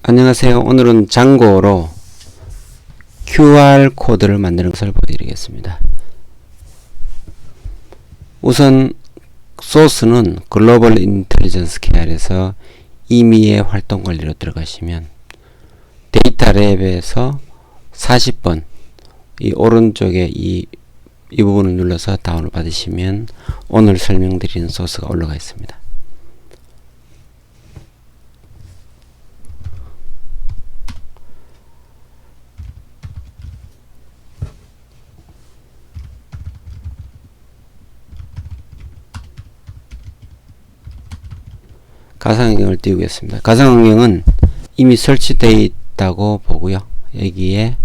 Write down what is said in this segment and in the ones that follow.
안녕하세요. 오늘은 장고로 QR 코드를 만드는 것을 보여드리겠습니다. 우선 소스는 글로벌 인텔리전스 계열에서 임의의 활동 관리로 들어가시면 데이터 랩에서 40번 이 오른쪽에 이 부분을 눌러서 다운을 받으시면 오늘 설명드리는 소스가 올라가 있습니다. 가상환경을 띄우겠습니다. 가상환경은 이미 설치되어 있다고 보고요. 여기에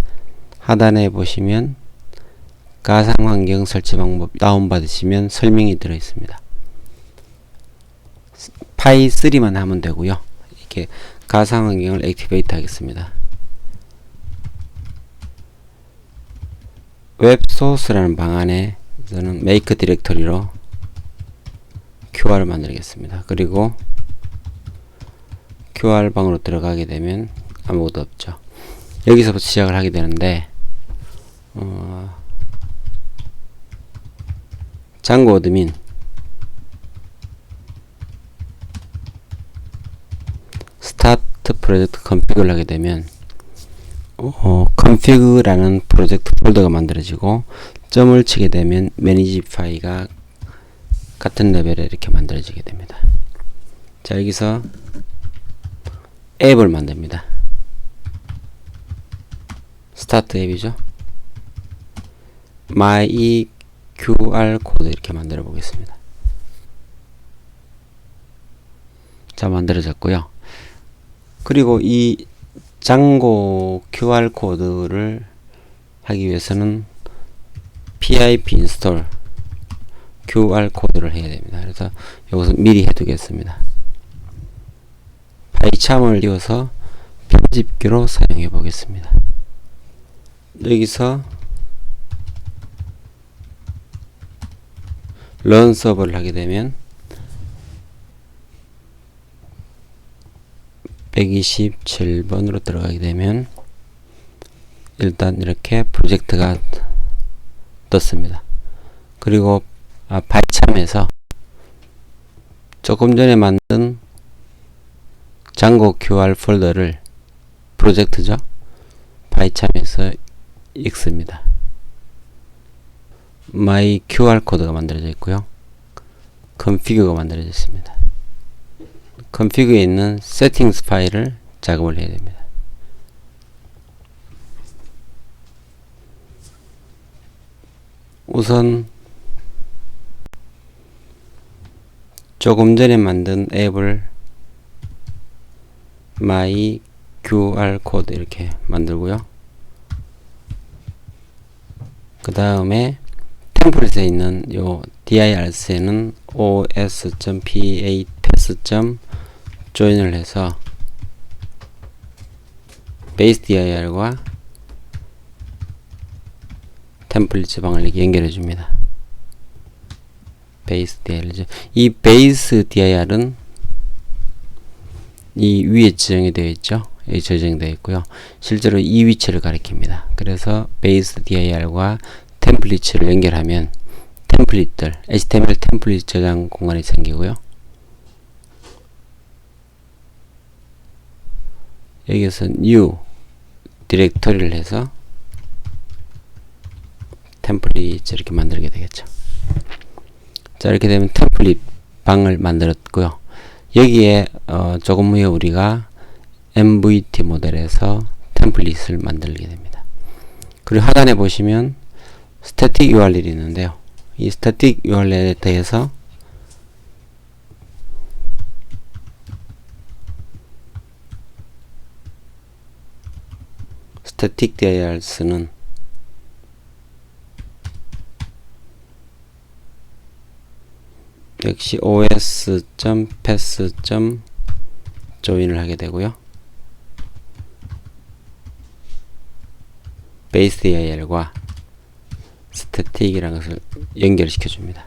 하단에 보시면 가상환경 설치 방법 다운받으시면 설명이 들어 있습니다. 파이 3만 하면 되고요. 이렇게 가상환경을 액티베이트 하겠습니다. 웹소스라는 방 안에 저는 메이크 디렉터리로 QR을 만들겠습니다. 그리고 QR 방으로 들어가게 되면 아무것도 없죠. 여기서부터 시작을 하게 되는데 장고 어드민 스타트 프로젝트 컨피그를 하게 되면 컨피그라는 프로젝트 폴더가 만들어지고 점을 치게 되면 매니지 파일가 같은 레벨에 이렇게 만들어지게 됩니다. 자, 여기서 앱을 만듭니다. 스타트 앱이죠. my QR 코드 이렇게 만들어 보겠습니다. 자, 만들어졌고요. 그리고 이 장고 QR 코드를 하기 위해서는 pip install QR 코드를 해야 됩니다. 그래서 여기서 미리 해두겠습니다. 파이참을 띄워서 편집기로 사용해 보겠습니다. 여기서 런 서버를 하게 되면 127번으로 들어가게 되면 일단 이렇게 프로젝트가 떴습니다. 그리고 파이참에서 조금 전에 만든 장고 QR 폴더를 프로젝트죠. 파이참에서 읽습니다. my QR 코드가 만들어져 있고요. configu가 만들어져 있습니다. configu에 있는 settings 파일을 작업을 해야 됩니다. 우선 조금 전에 만든 앱을 my QR 코드 이렇게 만들고요. 그 다음에 템플릿에 있는 요 dirc에는 os.path.join을 해서 base dir과 템플릿 방을 이렇게 연결해 줍니다. base dir. 이 base dir은 이 위에 지정이 되어 있죠. 여기 저장되어 있고요. 실제로 이 위치를 가리킵니다. 그래서 base dir과 템플릿을 연결하면 템플릿들, HTML 템플릿 저장 공간이 생기고요. 여기서 new 디렉터리를 해서 템플릿 이렇게 만들게 되겠죠. 자, 이렇게 되면 템플릿 방을 만들었고요. 여기에 조금 후에 우리가 MVT 모델에서 템플릿을 만들게 됩니다. 그리고 하단에 보시면 static URL이 있는데요. 이 static URL에 대해서 static dirs는 역시 os.path.join을 하게 되고요. base dir과 static이라는 것을 연결시켜 줍니다.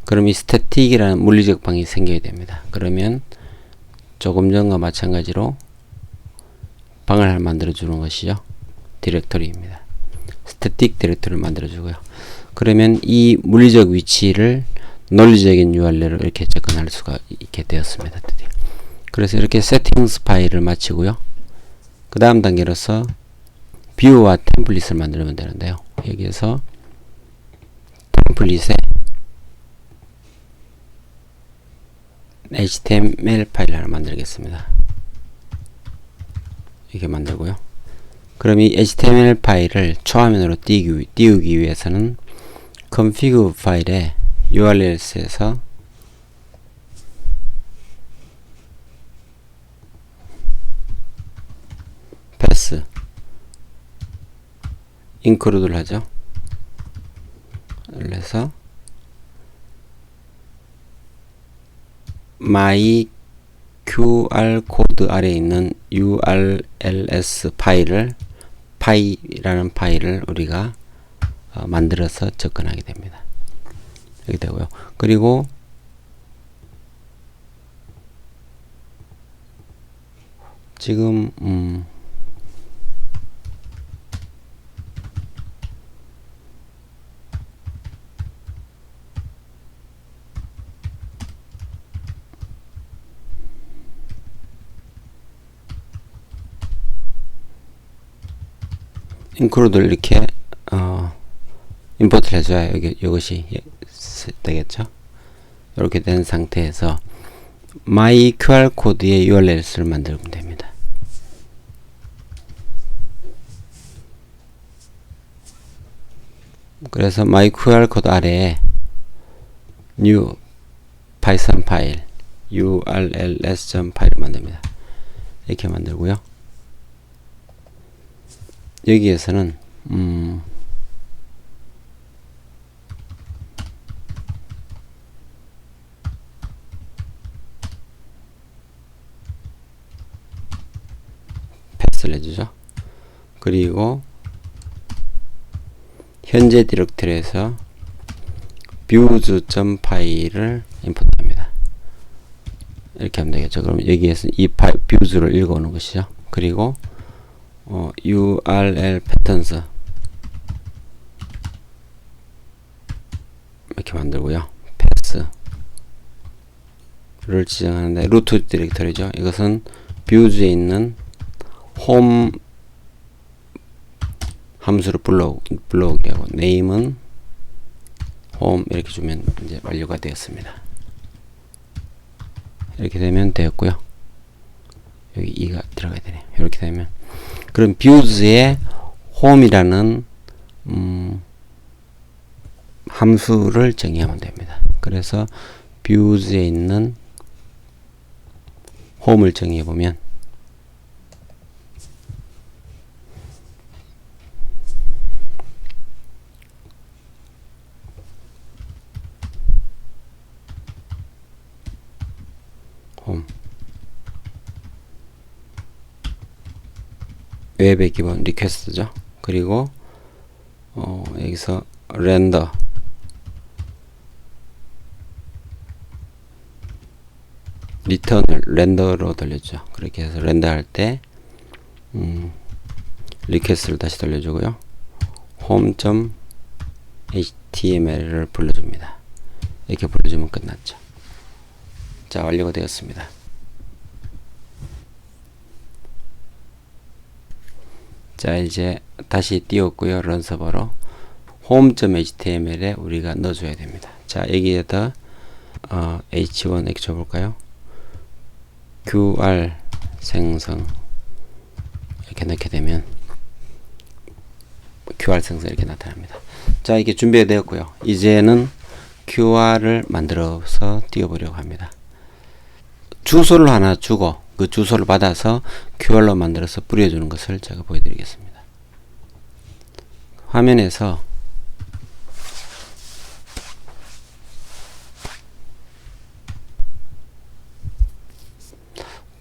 그럼 이 static이라는 물리적 방이 생겨야 됩니다. 그러면 조금 전과 마찬가지로 방을 하나 만들어 주는 것이죠. 디렉토리입니다. 스태틱 디렉토리를 만들어 주고요. 그러면 이 물리적 위치를 논리적인 URL로 이렇게 접근할 수가 있게 되었습니다. 드디어. 그래서 이렇게 세팅스 파일을 마치고요. 그 다음 단계로서 뷰와 템플릿을 만들면 되는데요. 여기에서 템플릿에 HTML 파일을 하나 만들겠습니다. 이렇게 만들고요. 그럼 이 HTML 파일을 초화면으로 띄우기 위해서는 config 파일에 urls에서 pass include를 하죠. 그래서 my QR 코드 아래에 있는 urls 파이라는 파일을 우리가 만들어서 접근하게 됩니다. 이렇게 되고요. 그리고 지금 인크루드를 이렇게 임포트를 해줘야 이것이 되겠죠. 이렇게 된 상태에서 my QR 코드의 URL을 만들면 됩니다. 그래서 my QR 코드 아래에 new python 파일 urls 파일을 만듭니다. 이렇게 만들고요. 여기에서는 패스를 해주죠. 그리고 현재 디렉토리에서 views 파일을 임포트합니다. 이렇게 하면 되겠죠. 그럼 여기에서 이 views를 읽어오는 것이죠. 그리고 URL patterns 이렇게 만들고요. 패스를 지정하는데 루트 디렉터리죠. 이것은 views에 있는 홈 함수를 불러오게 하고 name은 홈 이렇게 주면 이제 완료가 되었습니다. 이렇게 되면 되었고요. 여기 2가 들어가야 되네요. 이렇게 되면 그럼 views에 홈이라는 함수를 정의하면 됩니다. 그래서 views에 있는 홈을 정의해 보면 홈 웹의 기본 리퀘스트죠. 그리고 여기서 렌더 리턴을 렌더로 돌려주죠. 그렇게 해서 렌더 할 때 리퀘스트를 다시 돌려주고요. home.html을 불러줍니다. 이렇게 불러주면 끝났죠. 자, 완료가 되었습니다. 자, 이제 다시 띄웠고요. 런 서버로 home.html에 우리가 넣어줘야 됩니다. 자, 여기에다 h1 이렇게 줘볼까요? QR 생성 이렇게 넣게 되면 QR 생성 이렇게 나타납니다. 자, 이게 준비가 되었고요. 이제는 QR을 만들어서 띄워보려고 합니다. 주소를 하나 주고 그 주소를 받아서 QR로 만들어서 뿌려주는 것을 제가 보여드리겠습니다. 화면에서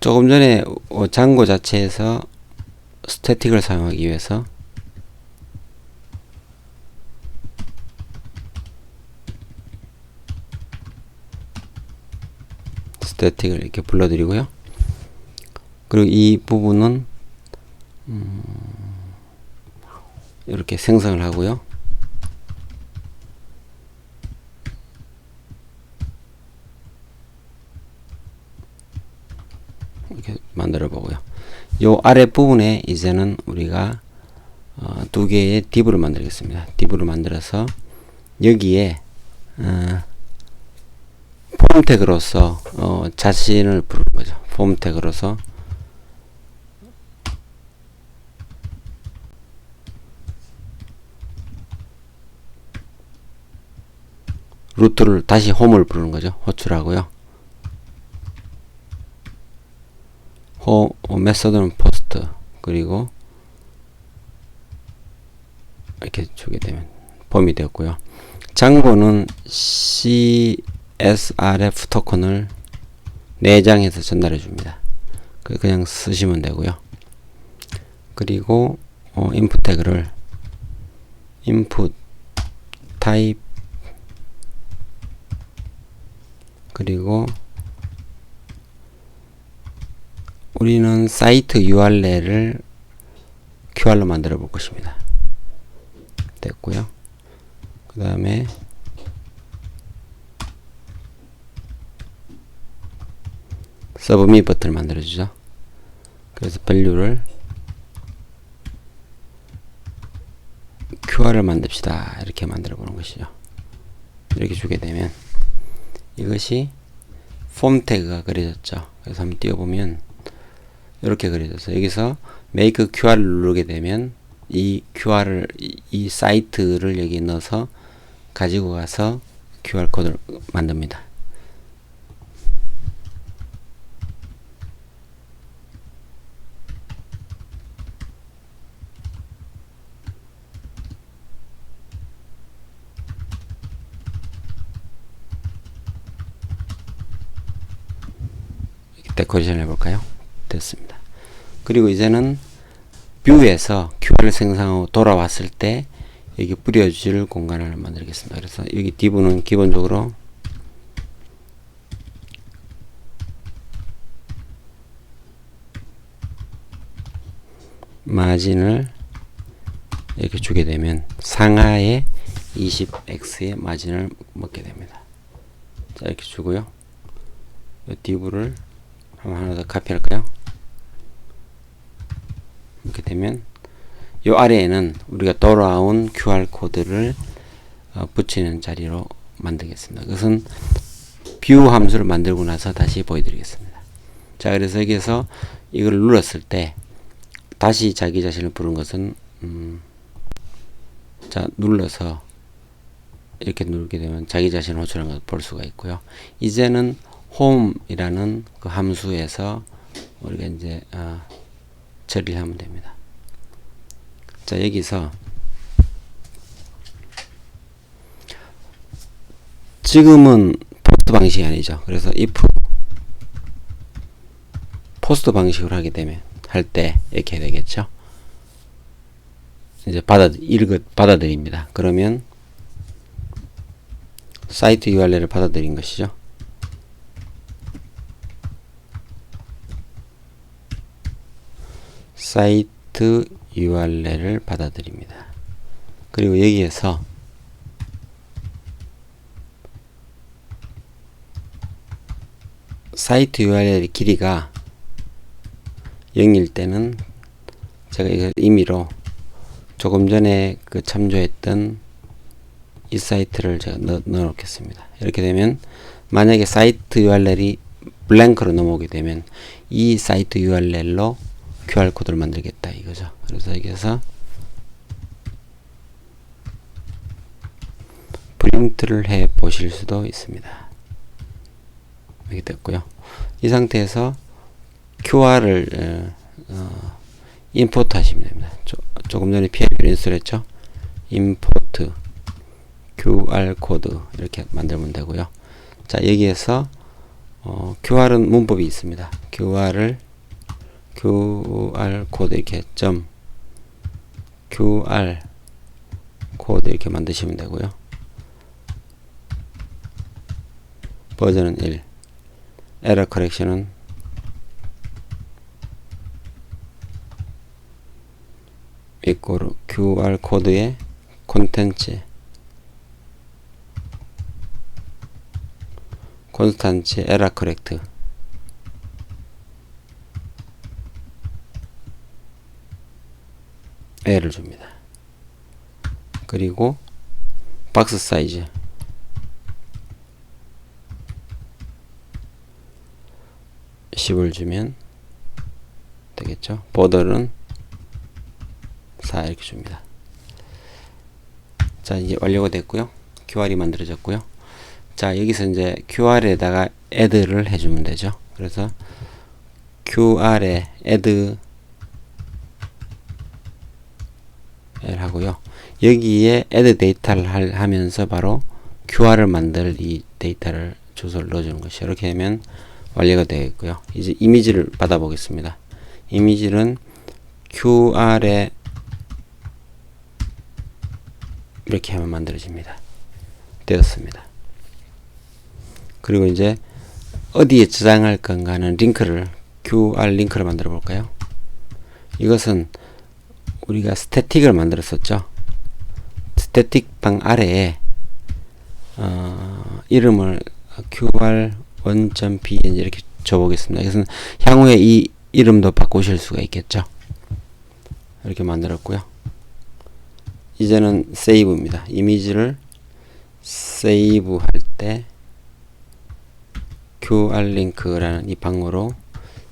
조금 전에 장고 자체에서 스태틱을 사용하기 위해서 스태틱을 이렇게 불러드리고요. 그리고 이 부분은 이렇게 생성을 하고요. 이렇게 만들어 보고요. 요 아래 부분에 이제는 우리가 두 개의 div를 만들겠습니다. div를 만들어서 여기에 폼 태그로서 자신을 부르는 거죠. 폼 태그로서 루트를 다시 홈을 부르는 거죠. 호출하고요. 메서드는 포스트, 그리고 이렇게 주게 되면 폼이 되었고요. 장고는 CSRF 토큰을 내장해서 전달해 줍니다. 그냥 쓰시면 되고요. 그리고 인풋 태그를 input type, 그리고 우리는 사이트 URL을 QR로 만들어 볼 것입니다. 됐고요. 그 다음에 서브밋 버튼을 만들어 주죠. 그래서 value를 QR을 만듭시다. 이렇게 만들어 보는 것이죠. 이렇게 주게 되면 이것이 폼 태그가 그려졌죠. 그래서 한번 띄워보면 이렇게 그려져서 여기서 make QR을 누르게 되면 이 QR을 이 사이트를 여기 넣어서 가지고 가서 QR 코드를 만듭니다. 데코레이션 해볼까요? 됐습니다. 그리고 이제는 뷰에서 QR을 생성하고 돌아왔을 때 여기 뿌려줄 공간을 만들겠습니다. 그래서 여기 div는 기본적으로 마진을 이렇게 주게 되면 상하에 20x의 마진을 먹게 됩니다. 자, 이렇게 주고요. 이 div를 하나 더 카피할까요? 이렇게 되면 이 아래에는 우리가 돌아온 QR 코드를 붙이는 자리로 만들겠습니다. 그것은 뷰 함수를 만들고 나서 다시 보여드리겠습니다. 자, 그래서 여기서 이걸 눌렀을 때 다시 자기 자신을 부른 것은 자, 눌러서 이렇게 누르게 되면 자기 자신을 호출한 것을 볼 수가 있고요. 이제는 홈이라는 그 함수에서 우리가 이제 처리를 하면 됩니다. 자, 여기서 지금은 포스트 방식이 아니죠. 그래서 if 포스트 방식으로 하게 되면 할 때 이렇게 되겠죠. 이제 받아들입니다. 그러면 사이트 URL을 받아들인 것이죠. 사이트 URL을 받아들입니다. 그리고 여기에서 사이트 URL의 길이가 0일 때는 제가 이거 임의로 조금 전에 그 참조했던 이 사이트를 제가 넣어 놓겠습니다. 이렇게 되면 만약에 사이트 URL이 블랭크로 넘어오게 되면 이 사이트 URL로 QR 코드를 만들겠다 이거죠. 그래서 여기서 프린트를 해 보실 수도 있습니다. 이렇게 됐고요. 이 상태에서 QR을 임포트 하시면 됩니다. 조금 전에 PIP를 인스톨했죠. 임포트 QR 코드 이렇게 만들면 되고요. 자, 여기에서 QR은 문법이 있습니다. QR 코드 이렇게 점 QR 코드 이렇게 만드시면 되고요. 버전은 1, 에러 커렉션은 equal QR 코드의 콘텐츠 콘스탄츠 에러 커렉트 에러를 줍니다. 그리고 박스 사이즈 10을 주면 되겠죠. 보더는 4 이렇게 줍니다. 자, 이제 완료가 됐고요. QR이 만들어졌고요. 자, 여기서 이제 QR에다가 add를 해주면 되죠. 그래서 QR에 add 하고요. 여기에 add 데이터를 하면서 바로 QR을 만들 이 데이터를 주소를 넣어주는 것이 이렇게 하면 완료가 되겠고요. 이제 이미지를 받아 보겠습니다. 이미지는 QR에 이렇게 하면 만들어집니다. 되었습니다. 그리고 이제 어디에 저장할 건가는 링크를 QR 링크를 만들어 볼까요? 이것은 우리가 스태틱을 만들었었죠. 스태틱 방 아래에 이름을 qr1.png 이렇게 줘보겠습니다. 이것은 향후에 이 이름도 바꾸실 수가 있겠죠. 이렇게 만들었고요. 이제는 세이브입니다. 이미지를 세이브 할 때 QR 링크라는 이 방으로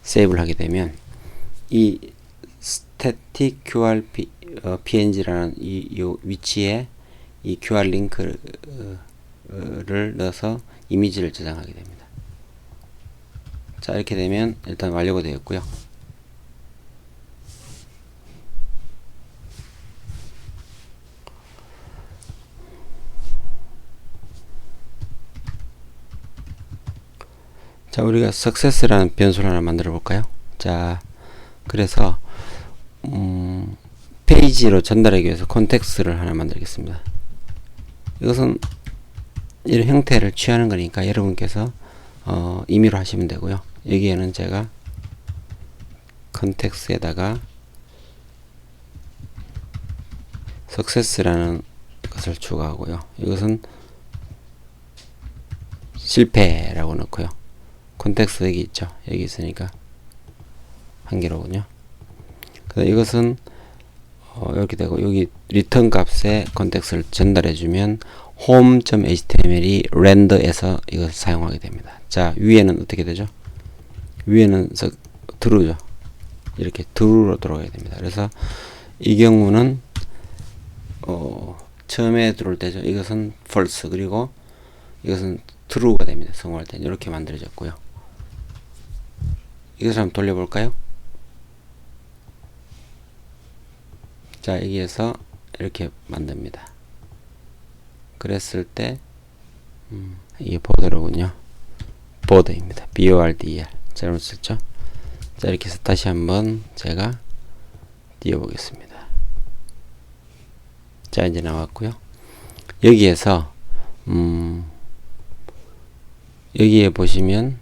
세이브를 하게 되면 이 static QR png라는 이 위치에 이 QR 링크를 넣어서 이미지를 저장하게 됩니다. 자, 이렇게 되면 일단 완료가 되었고요. 자, 우리가 success라는 변수를 하나 만들어 볼까요? 자, 그래서 페이지로 전달하기 위해서 콘텍스트를 하나 만들겠습니다. 이것은 이런 형태를 취하는 거니까 여러분께서 임의로 하시면 되고요. 여기에는 제가 컨텍스트에다가 success라는 것을 추가하고요. 이것은 실패라고 넣고요. 콘텍스트 여기 있죠. 여기 있으니까 한 개로군요. 그래서 이것은 이렇게 되고 여기 리턴 값에 컨텍스트를 전달해 주면 home.html이 렌더에서 이것을 사용하게 됩니다. 자, 위에는 어떻게 되죠? 위에는 true죠. 이렇게 true로 들어가야 됩니다. 그래서 이 경우는 처음에 들어올 때죠. 이것은 false 그리고 이것은 true가 됩니다. 성공할 때 이렇게 만들어졌고요. 이것을 한번 돌려볼까요? 자, 여기에서 이렇게 만듭니다. 그랬을 때 이게 보더로군요. 보더입니다. BORDER 잘못 썼죠? 자, 이렇게 해서 다시 한번 제가 띄워보겠습니다. 자, 이제 나왔고요. 여기에서 여기에 보시면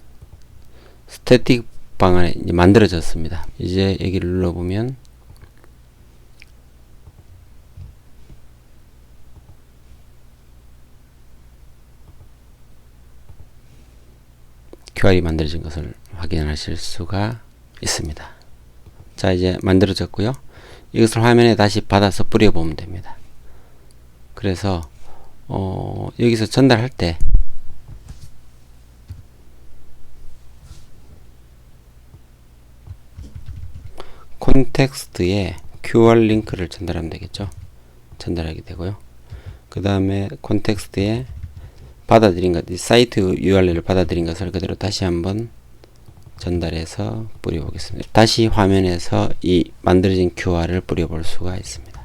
스태틱 방안에 이제 만들어졌습니다. 이제 여기를 눌러보면 QR이 만들어진 것을 확인하실 수가 있습니다. 자, 이제 만들어졌고요. 이것을 화면에 다시 받아서 뿌려보면 됩니다. 그래서 여기서 전달할 때 콘텍스트에 QR 링크를 전달하면 되겠죠. 전달하게 되고요. 그 다음에 콘텍스트에 받아들인 것, 사이트 URL을 받아들인 것을 그대로 다시 한번 전달해서 뿌려보겠습니다. 다시 화면에서 이 만들어진 QR을 뿌려볼 수가 있습니다.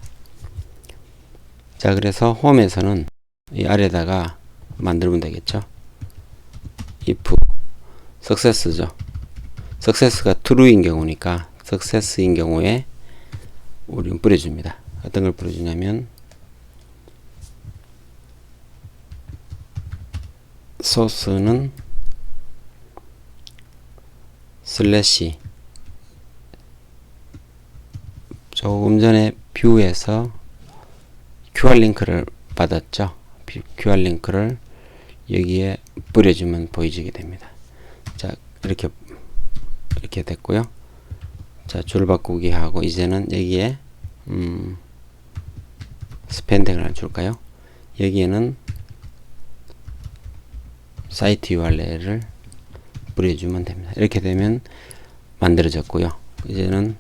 자, 그래서 홈에서는 이 아래다가 만들면 되겠죠. if success죠. success가 true인 경우니까 success인 경우에 우리는 뿌려줍니다. 어떤 걸 뿌려주냐면 소스는 슬래시 조금 전에 뷰에서 QR 링크를 받았죠. QR 링크를 여기에 뿌려주면 보여지게 됩니다. 자, 이렇게 됐고요. 자, 줄 바꾸기 하고 이제는 여기에 스펜덱을 줄까요? 여기에는 사이트 URL을 뿌려주면 됩니다. 이렇게 되면 만들어졌고요. 이제는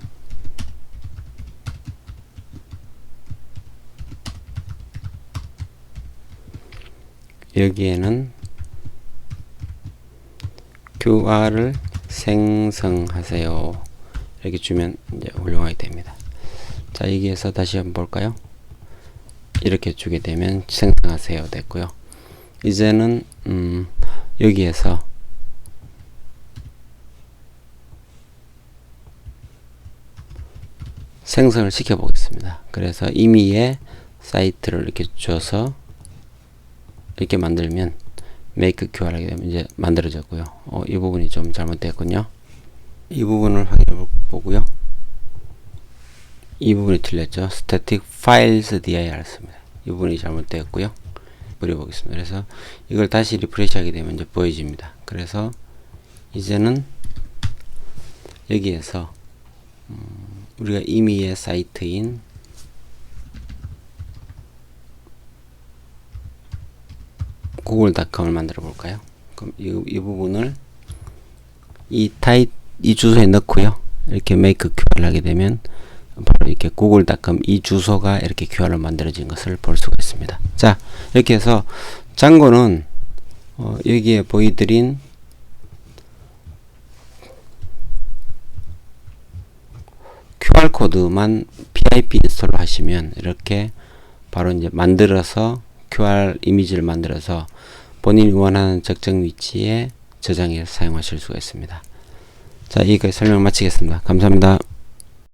여기에는 QR을 생성하세요. 이렇게 주면 이제 훌륭하게 됩니다. 자, 여기에서 다시 한번 볼까요? 이렇게 주게 되면 생성하세요 됐고요. 이제는 여기에서 생성을 시켜 보겠습니다. 그래서 임의의 사이트를 이렇게 줘서 이렇게 만들면 make QR 하게 되면 이제 만들어졌고요. 이 부분이 좀 잘못됐군요. 이 부분을 확인해 보고요. 이 부분이 틀렸죠. static files dir 씁니다. 이 부분이 잘못되었고요. 뿌려보겠습니다. 그래서 이걸 다시 리프레시 하게 되면 이제 보여집니다. 그래서 이제는 여기에서 우리가 임의의 사이트인 google.com을 만들어 볼까요? 그럼 이 부분을 이 주소에 넣고요. 이렇게 make QR을 하게 되면 바로 이렇게 google.com 이 주소가 이렇게 QR로 만들어진 것을 볼 수가 있습니다. 자, 이렇게 해서 장고는 여기에 보여드린 QR코드만 PIP 인스톨을 하시면 이렇게 바로 이제 만들어서 QR 이미지를 만들어서 본인이 원하는 적정 위치에 저장해서 사용하실 수가 있습니다. 자, 여기까지 설명 마치겠습니다. 감사합니다.